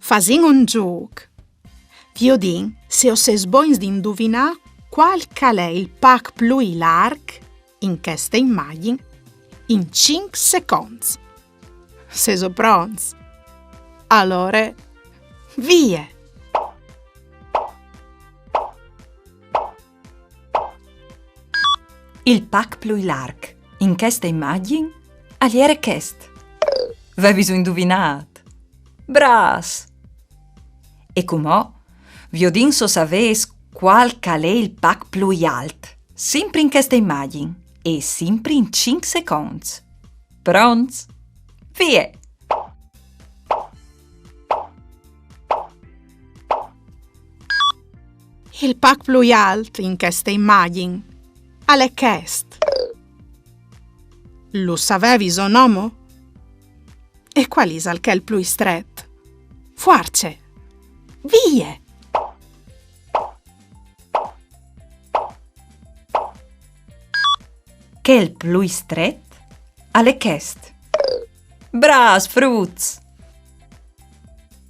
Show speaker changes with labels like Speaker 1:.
Speaker 1: Fasin un gioc. Viodin, se ho ses bons d'indovinar qual cal è il pac plui larg in questa immagine in 5 secondi. Seso pronts? Allora, via!
Speaker 2: Il pac plui larg in questa immagine aliere chest. Avevi indovinat? Bras! E comò, viodin so saves qual cal è il pac plui alt, sempre in questa immagine e sempre in 5 secondi. Pronts? Via!
Speaker 1: Il pac plui alt in questa immagine alle chest. Lo savevi o nomo? E qual is al chel plui stret? Force! Via!
Speaker 2: Che il plui stret alle chest. Bras, fruz!